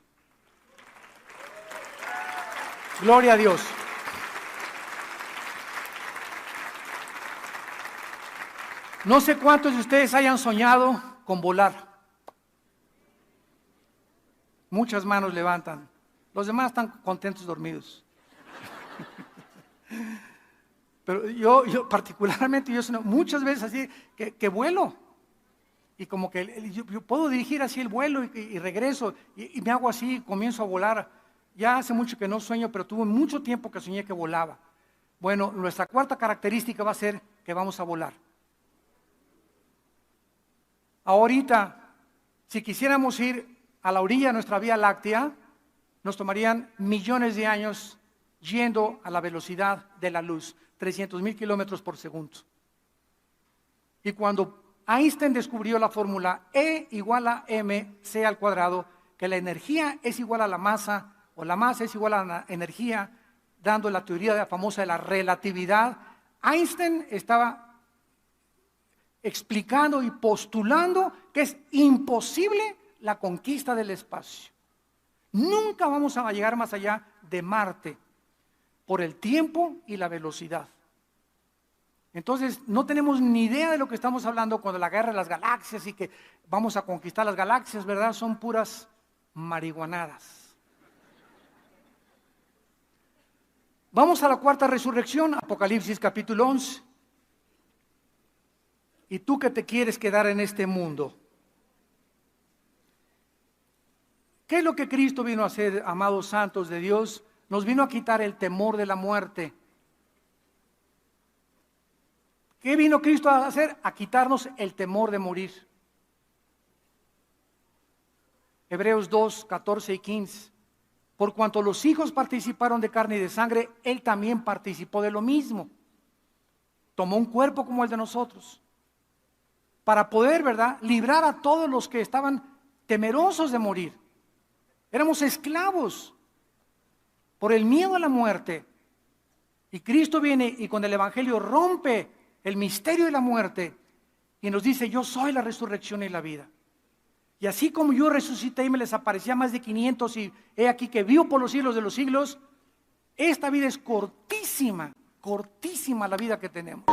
Gloria a Dios. No sé cuántos de ustedes hayan soñado con volar. Muchas manos levantan. Los demás están contentos dormidos. Pero yo particularmente, muchas veces así, que vuelo. Y como que yo puedo dirigir así el vuelo y regreso. Y me hago así, comienzo a volar. Ya hace mucho que no sueño, pero tuve mucho tiempo que soñé que volaba. Bueno, nuestra cuarta característica va a ser que vamos a volar. Ahorita, si quisiéramos ir a la orilla de nuestra Vía Láctea, nos tomarían millones de años yendo a la velocidad de la luz, 300,000 kilómetros por segundo. Y cuando Einstein descubrió la fórmula E igual a mc al cuadrado, que la energía es igual a la masa, o la masa es igual a la energía, dando la teoría famosa de la relatividad, Einstein estaba explicando y postulando que es imposible la conquista del espacio. Nunca vamos a llegar más allá de Marte por el tiempo y la velocidad. Entonces no tenemos ni idea de lo que estamos hablando con la guerra de las galaxias y que vamos a conquistar las galaxias, ¿verdad? Son puras marihuanadas. Vamos a la cuarta resurrección, Apocalipsis capítulo 11. ¿Y tú que te quieres quedar en este mundo? ¿Qué es lo que Cristo vino a hacer, amados santos de Dios? Nos vino a quitar el temor de la muerte. ¿Qué vino Cristo a hacer? A quitarnos el temor de morir. Hebreos 2, 14 y 15. Por cuanto los hijos participaron de carne y de sangre, Él también participó de lo mismo. Tomó un cuerpo como el de nosotros, para poder, ¿verdad?, librar a todos los que estaban temerosos de morir. Éramos esclavos por el miedo a la muerte. Y Cristo viene y con el Evangelio rompe el misterio de la muerte y nos dice: yo soy la resurrección y la vida. Y así como yo resucité y me les aparecía a más de 500 y he aquí que vivo por los siglos de los siglos, esta vida es cortísima, cortísima la vida que tenemos.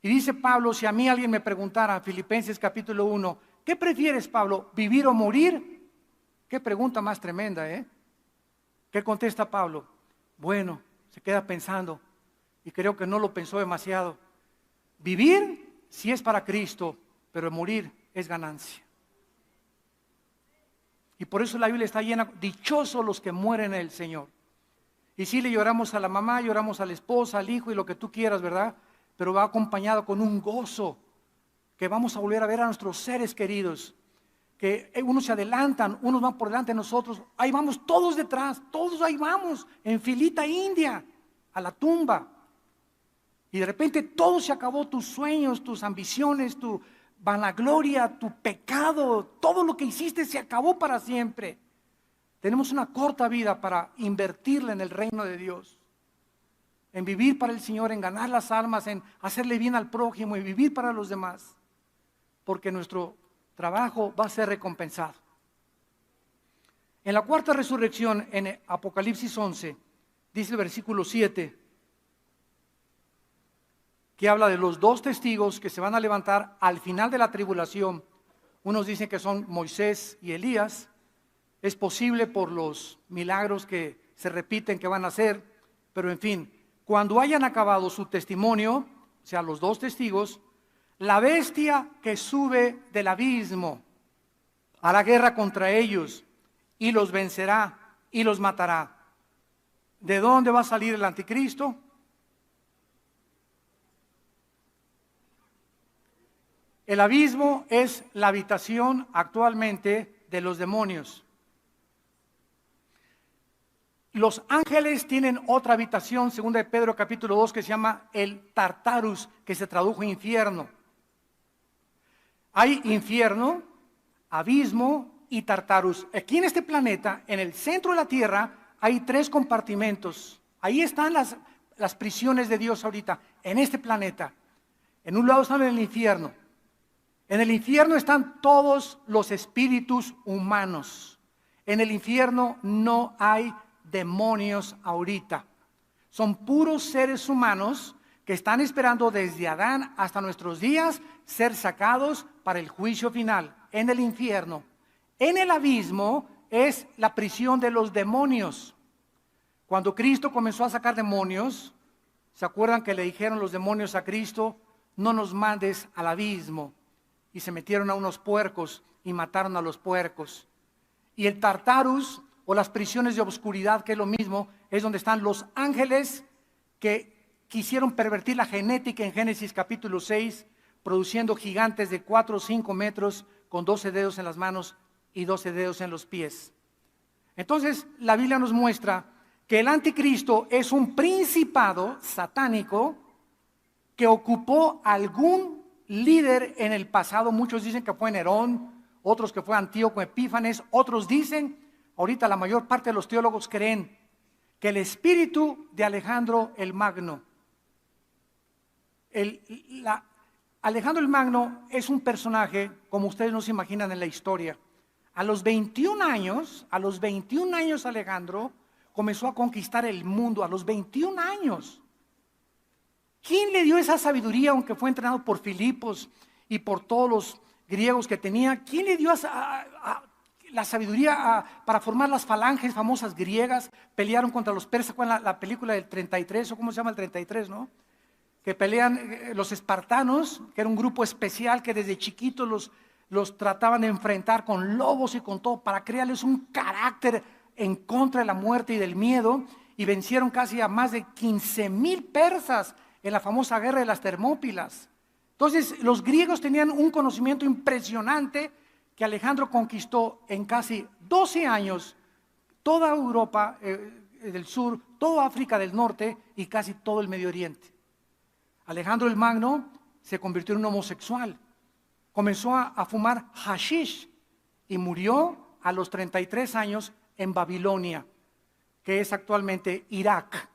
Y dice Pablo, si a mí alguien me preguntara, Filipenses capítulo 1, ¿qué prefieres, Pablo, vivir o morir? Qué pregunta más tremenda, ¿eh? ¿Qué contesta Pablo? Bueno, se queda pensando, y creo que no lo pensó demasiado. Vivir sí es para Cristo, pero morir es ganancia. Y por eso la Biblia está llena, dichosos los que mueren en el Señor. Y sí, le lloramos a la mamá, lloramos a la esposa, al hijo y lo que tú quieras, ¿verdad? Pero va acompañado con un gozo, que vamos a volver a ver a nuestros seres queridos, que unos se adelantan, unos van por delante de nosotros, ahí vamos todos detrás, todos ahí vamos, en filita india, a la tumba. Y de repente todo se acabó, tus sueños, tus ambiciones, tu vanagloria, tu pecado, todo lo que hiciste se acabó para siempre. Tenemos una corta vida para invertirla en el reino de Dios, en vivir para el Señor, en ganar las almas, en hacerle bien al prójimo y vivir para los demás, porque nuestro trabajo va a ser recompensado. En la cuarta resurrección, en Apocalipsis 11, dice el versículo 7, que habla de los dos testigos que se van a levantar al final de la tribulación. Unos dicen que son Moisés y Elías. Es posible por los milagros que se repiten que van a hacer, pero en fin, cuando hayan acabado su testimonio, o sea, los dos testigos, la bestia que sube del abismo hará guerra contra ellos y los vencerá y los matará. ¿De dónde va a salir el anticristo? El abismo es la habitación actualmente de los demonios. Los ángeles tienen otra habitación, segunda de Pedro capítulo 2, que se llama el Tartarus, que se tradujo infierno. Hay infierno, abismo y Tartarus. Aquí en este planeta, en el centro de la tierra, hay 3 compartimentos. Ahí están las prisiones de Dios ahorita, en este planeta. En un lado están en el infierno. En el infierno están todos los espíritus humanos. En el infierno no hay demonios ahorita. Son puros seres humanos que están esperando desde Adán hasta nuestros días ser sacados para el juicio final en el infierno. En el abismo es la prisión de los demonios. Cuando Cristo comenzó a sacar demonios, ¿se acuerdan que le dijeron los demonios a Cristo? No nos mandes al abismo. Y se metieron a unos puercos y mataron a los puercos. Y el Tartarus, o las prisiones de obscuridad, que es lo mismo, es donde están los ángeles que quisieron pervertir la genética en Génesis capítulo 6, produciendo gigantes de 4 o 5 metros con 12 dedos en las manos y 12 dedos en los pies. Entonces la Biblia nos muestra que el anticristo es un principado satánico que ocupó algún líder en el pasado. Muchos dicen que fue Nerón, otros que fue Antíoco Epífanes, otros dicen, ahorita la mayor parte de los teólogos creen que el espíritu de Alejandro el Magno, Alejandro el Magno es un personaje como ustedes no se imaginan en la historia. A los 21 años Alejandro comenzó a conquistar el mundo, a los 21 años. ¿Quién le dio esa sabiduría, aunque fue entrenado por Filipos y por todos los griegos que tenía? ¿Quién le dio la sabiduría para formar las falanges famosas griegas? Pelearon contra los persas, con la película del 33, o cómo se llama el 33, ¿no? Que pelean los espartanos, que era un grupo especial que desde chiquitos los trataban de enfrentar con lobos y con todo, para crearles un carácter en contra de la muerte y del miedo, y vencieron casi a más de 15,000 persas en la famosa guerra de las Termópilas. Entonces los griegos tenían un conocimiento impresionante que Alejandro conquistó en casi 12 años, toda Europa del sur, toda África del norte y casi todo el Medio Oriente. Alejandro el Magno se convirtió en un homosexual, comenzó a fumar hashish y murió a los 33 años en Babilonia, que es actualmente Irak.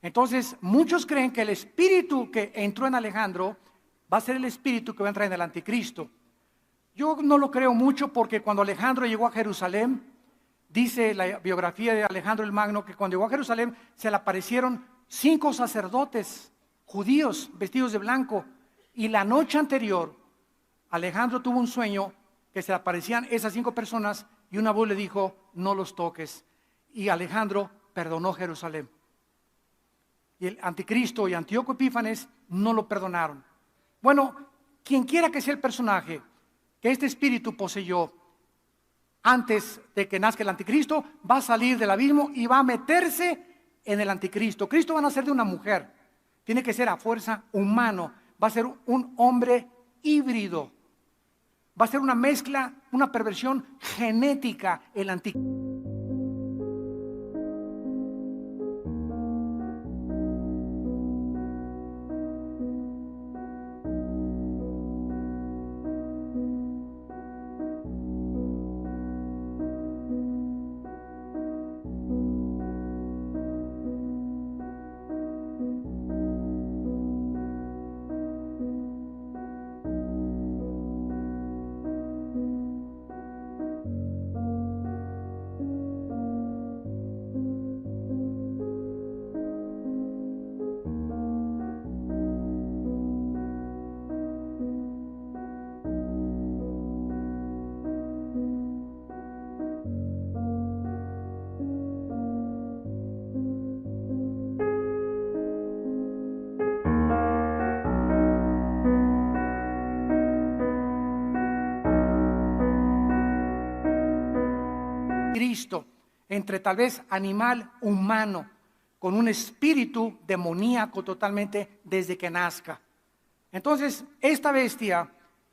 Entonces muchos creen que el espíritu que entró en Alejandro va a ser el espíritu que va a entrar en el anticristo. Yo no lo creo mucho, porque cuando Alejandro llegó a Jerusalén, dice la biografía de Alejandro el Magno, que cuando llegó a Jerusalén se le aparecieron 5 sacerdotes judíos vestidos de blanco Y la noche anterior, Alejandro tuvo un sueño que se le aparecían esas 5 personas y una voz le dijo, no los toques. Y Alejandro perdonó Jerusalén. Y el anticristo y Antíoco Epífanes no lo perdonaron. Bueno, quien quiera que sea el personaje que este espíritu poseyó antes de que nazca el anticristo, va a salir del abismo y va a meterse en el anticristo. Cristo va a nacer de una mujer. Tiene que ser a fuerza humano. Va a ser un hombre híbrido. Va a ser una mezcla, una perversión genética el anticristo. Cristo, entre tal vez animal humano, con un espíritu demoníaco totalmente desde que nazca. Entonces, esta bestia,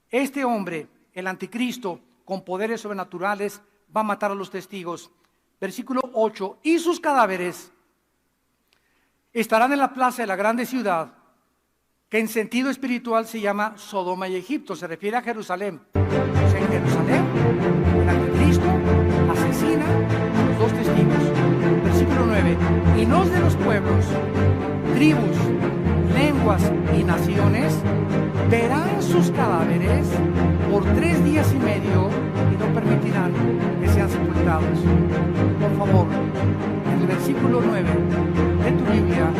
este hombre, el anticristo, con poderes sobrenaturales, va a matar a los testigos. Versículo 8, y sus cadáveres estarán en la plaza de la grande ciudad, que en sentido espiritual se llama Sodoma y Egipto, se refiere a Jerusalén. O sea, en Jerusalén, el anticristo asesina a los 2 testigos. Versículo 9, y los de los pueblos, tribus, lenguas y naciones verán sus cadáveres por 3 días y medio y no permitirán que sean sepultados. Por favor, en el versículo 9 de tu Biblia,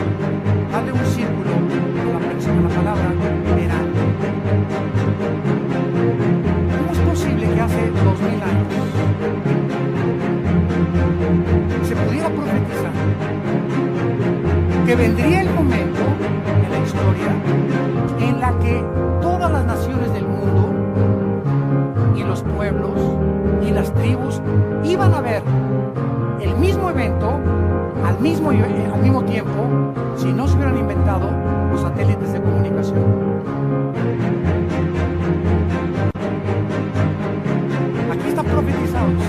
hazle un círculo a la próxima palabra, verán. ¿Cómo es posible que hace 2000 años se pudiera profetizar que vendría el momento en la historia en la que todas las naciones del mundo y los pueblos y las tribus iban a ver el mismo evento al mismo tiempo si no se hubieran inventado los satélites de comunicación? Aquí están profetizados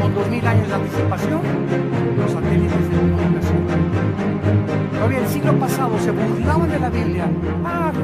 con 2000 años de anticipación los satélites de comunicación. Todavía el siglo pasado se burlaban de la Biblia.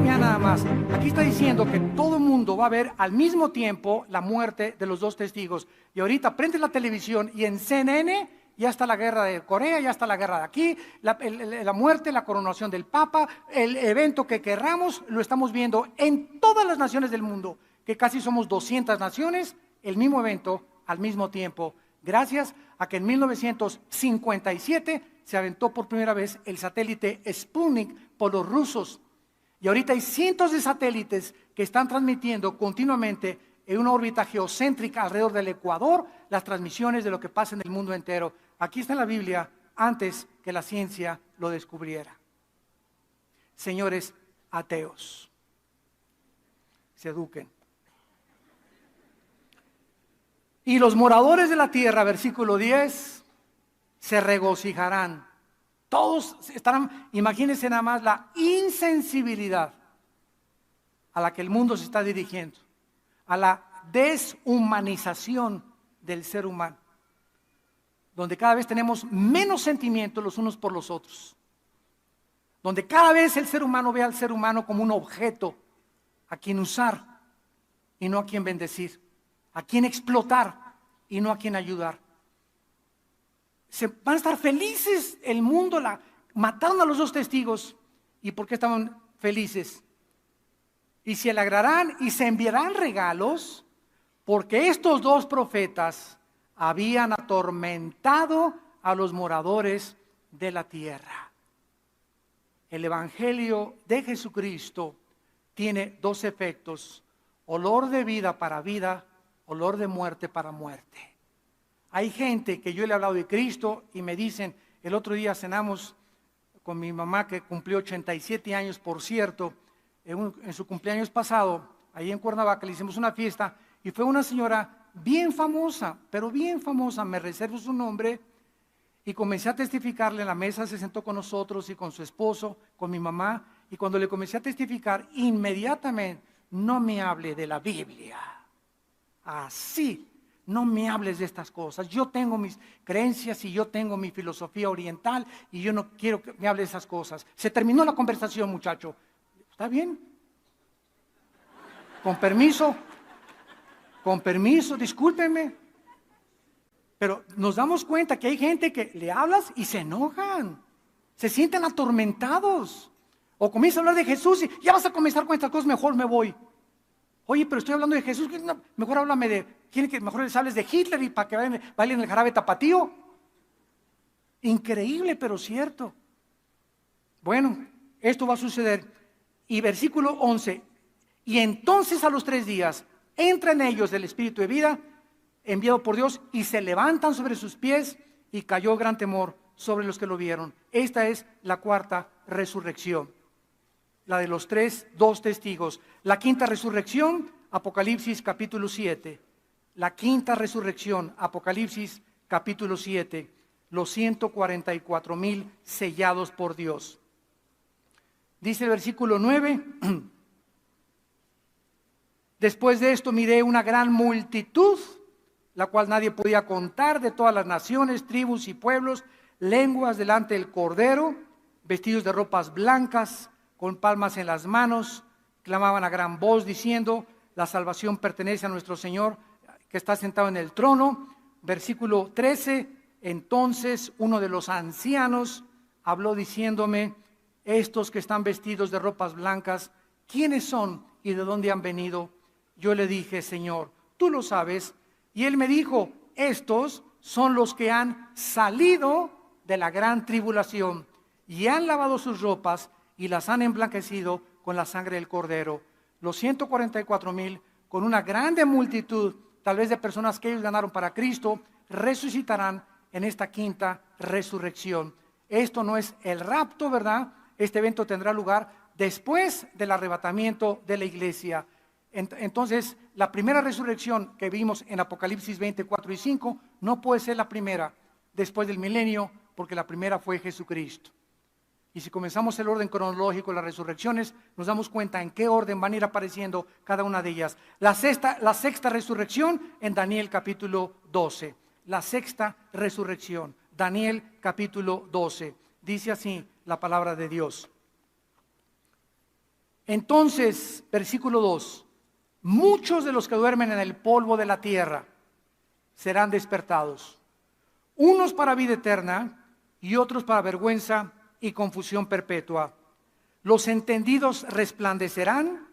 Mira nada más. Aquí está diciendo que todo el mundo va a ver al mismo tiempo la muerte de los 2 testigos. Y ahorita prende la televisión y en CNN ya está la guerra de Corea, ya está la guerra de aquí, la muerte, la coronación del Papa, el evento que querramos, lo estamos viendo en todas las naciones del mundo, que casi somos 200 naciones, el mismo evento al mismo tiempo, gracias a que en 1957 se aventó por primera vez el satélite Sputnik por los rusos. Y ahorita hay cientos de satélites que están transmitiendo continuamente en una órbita geocéntrica alrededor del Ecuador las transmisiones de lo que pasa en el mundo entero. Aquí está en la Biblia antes que la ciencia lo descubriera. Señores ateos, se eduquen. Y los moradores de la tierra, versículo 10, se regocijarán. Todos estarán, imagínense nada más la insensibilidad a la que el mundo se está dirigiendo, a la deshumanización del ser humano, donde cada vez tenemos menos sentimientos los unos por los otros, donde cada vez el ser humano ve al ser humano como un objeto a quien usar y no a quien bendecir, a quien explotar y no a quien ayudar. Se van a estar felices el mundo, mataron a los 2 testigos. ¿Y por qué estaban felices? Y se alegrarán y se enviarán regalos, porque estos 2 profetas habían atormentado a los moradores de la tierra. El Evangelio de Jesucristo tiene dos efectos: olor de vida, olor de muerte para muerte. Hay gente que yo le he hablado de Cristo y me dicen, el otro día cenamos con mi mamá que cumplió 87 años, por cierto, en su cumpleaños pasado, ahí en Cuernavaca le hicimos una fiesta y fue una señora bien famosa, pero bien famosa, me reservo su nombre, y comencé a testificarle. En la mesa se sentó con nosotros y con su esposo, con mi mamá, y cuando le comencé a testificar, inmediatamente: no me hable de la Biblia, así, no me hables de estas cosas, yo tengo mis creencias y yo tengo mi filosofía oriental y yo no quiero que me hable de esas cosas. Se terminó la conversación, muchacho. ¿Está bien? Con permiso, discúlpenme. Pero nos damos cuenta que hay gente que le hablas y se enojan, se sienten atormentados. O comienza a hablar de Jesús y ya vas a comenzar con estas cosas, mejor me voy. Oye, pero estoy hablando de Jesús, no, mejor háblame de, ¿quieren que mejor les hables de Hitler y para que bailen el jarabe tapatío? Increíble, pero cierto. Bueno, esto va a suceder. Y versículo 11, y entonces a los 3 días entra en ellos el Espíritu de vida, enviado por Dios, y se levantan sobre sus pies, y cayó gran temor sobre los que lo vieron. Esta es la cuarta resurrección, la de los 2 testigos. La quinta resurrección, Apocalipsis capítulo 7. La quinta resurrección, Apocalipsis capítulo 7. Los 144,000 sellados por Dios. Dice el versículo 9. Después de esto miré una gran multitud, la cual nadie podía contar, de todas las naciones, tribus y pueblos, lenguas, delante del Cordero, vestidos de ropas blancas, con palmas en las manos, clamaban a gran voz diciendo: la salvación pertenece a nuestro Señor que está sentado en el trono. Versículo 13, entonces uno de los ancianos habló diciéndome: estos que están vestidos de ropas blancas, ¿quiénes son y de dónde han venido? Yo le dije: Señor, tú lo sabes. Y él me dijo: estos son los que han salido de la gran tribulación y han lavado sus ropas y las han emblanquecido con la sangre del Cordero. Los 144,000, con una grande multitud, tal vez de personas que ellos ganaron para Cristo, resucitarán en esta quinta resurrección. Esto no es el rapto, ¿verdad? Este evento tendrá lugar después del arrebatamiento de la iglesia. Entonces, la primera resurrección que vimos en Apocalipsis 24 y 5 no puede ser la primera después del milenio, porque la primera fue Jesucristo. Y si comenzamos el orden cronológico de las resurrecciones, nos damos cuenta en qué orden van a ir apareciendo cada una de ellas. La sexta resurrección en Daniel capítulo 12. La sexta resurrección, Daniel capítulo 12. Dice así la palabra de Dios. Entonces, versículo 2. Muchos de los que duermen en el polvo de la tierra serán despertados, unos para vida eterna y otros para vergüenza y confusión perpetua. Los entendidos resplandecerán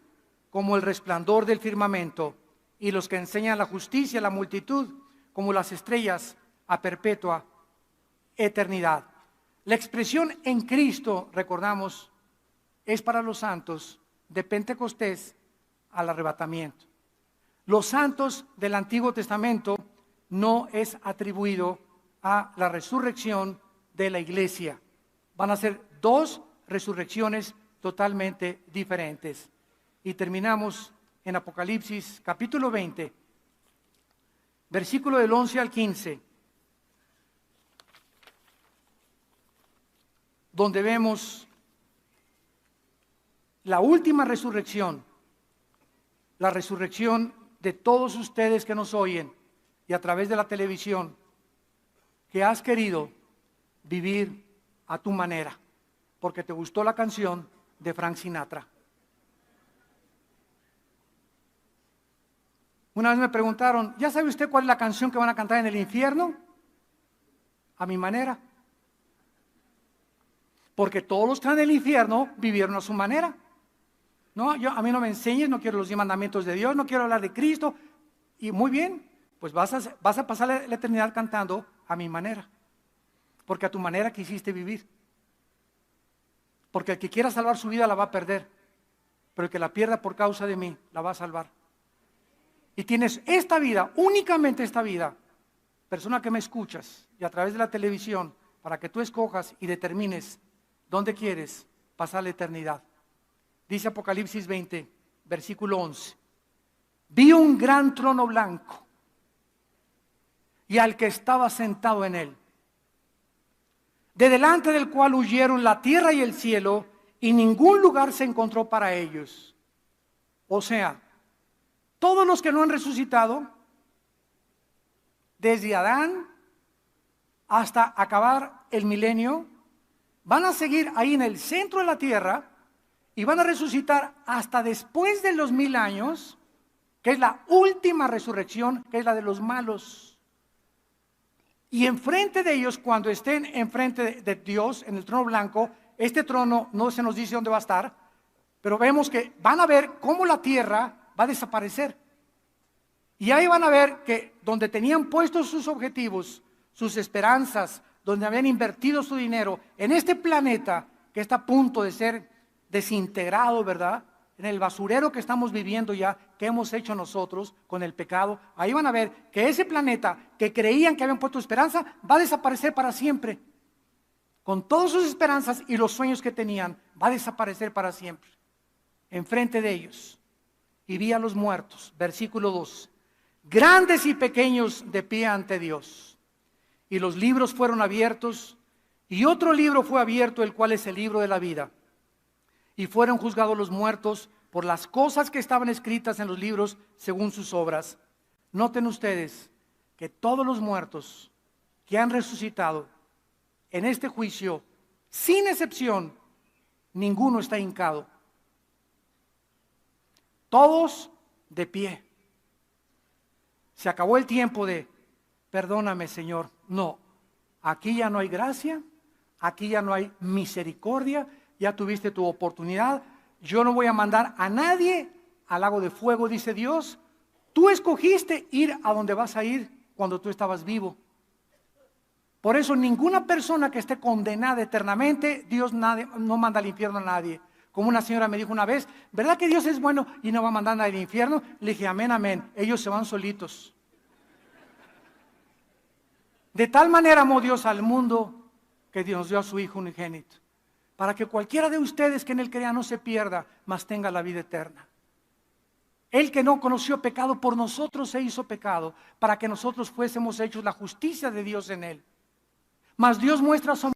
como el resplandor del firmamento, y los que enseñan la justicia a la multitud como las estrellas a perpetua eternidad. La expresión en Cristo, recordamos, es para los santos de Pentecostés al arrebatamiento. Los santos del Antiguo Testamento no es atribuido a la resurrección de la iglesia. Van a ser 2 resurrecciones totalmente diferentes. Y terminamos en Apocalipsis capítulo 20, versículo del 11 al 15, donde vemos la última resurrección, la resurrección de todos ustedes que nos oyen y a través de la televisión, que has querido vivir a tu manera, porque te gustó la canción de Frank Sinatra. Una vez me preguntaron: ¿ya sabe usted cuál es la canción que van a cantar en el infierno? A mi manera. Porque todos los que están en el infierno vivieron a su manera. No, a mí no me enseñes, no quiero los 10 mandamientos de Dios, no quiero hablar de Cristo. Y muy bien, pues vas a pasar la eternidad cantando a mi manera. Porque a tu manera quisiste vivir. Porque el que quiera salvar su vida la va a perder. pero el que la pierda por causa de mí, la va a salvar. Y tienes esta vida, únicamente esta vida, persona que me escuchas, y a través de la televisión, para que tú escojas y determines dónde quieres pasar la eternidad. Dice Apocalipsis 20, versículo 11. Vi un gran trono blanco y al que estaba sentado en él, de delante del cual huyeron la tierra y el cielo, y ningún lugar se encontró para ellos. O sea, todos los que no han resucitado, desde Adán hasta acabar el milenio, van a seguir ahí en el centro de la tierra y van a resucitar hasta después de los 1000 años, que es la última resurrección, que es la de los malos. Y enfrente de ellos, cuando estén enfrente de Dios, en el trono blanco, este trono no se nos dice dónde va a estar, pero vemos que van a ver cómo la tierra va a desaparecer. Y ahí van a ver que donde tenían puestos sus objetivos, sus esperanzas, donde habían invertido su dinero, en este planeta que está a punto de ser desintegrado, ¿verdad? En el basurero que estamos viviendo ya, que hemos hecho nosotros con el pecado, ahí van a ver que ese planeta que creían que habían puesto esperanza, va a desaparecer para siempre. Con todas sus esperanzas y los sueños que tenían, va a desaparecer para siempre. Enfrente de ellos. Y vi a los muertos, versículo 2, grandes y pequeños de pie ante Dios. Y los libros fueron abiertos, y otro libro fue abierto, el cual es el libro de la vida. Y fueron juzgados los muertos por las cosas que estaban escritas en los libros según sus obras. Noten ustedes que todos los muertos que han resucitado en este juicio, sin excepción, ninguno está hincado. Todos de pie. Se acabó el tiempo de, perdóname, Señor. No, aquí ya no hay gracia, aquí ya no hay misericordia, ya tuviste tu oportunidad. Yo no voy a mandar a nadie al lago de fuego, dice Dios. Tú escogiste ir a donde vas a ir cuando tú estabas vivo. Por eso ninguna persona que esté condenada eternamente, Dios no manda al infierno a nadie. Como una señora me dijo una vez, ¿verdad que Dios es bueno y no va a mandar a nadie al infierno? Le dije, amén, amén. Ellos se van solitos. De tal manera amó Dios al mundo que Dios dio a su Hijo unigénito, para que cualquiera de ustedes que en Él crea no se pierda, mas tenga la vida eterna. Él que no conoció pecado, por nosotros se hizo pecado, para que nosotros fuésemos hechos la justicia de Dios en Él. Mas Dios muestra su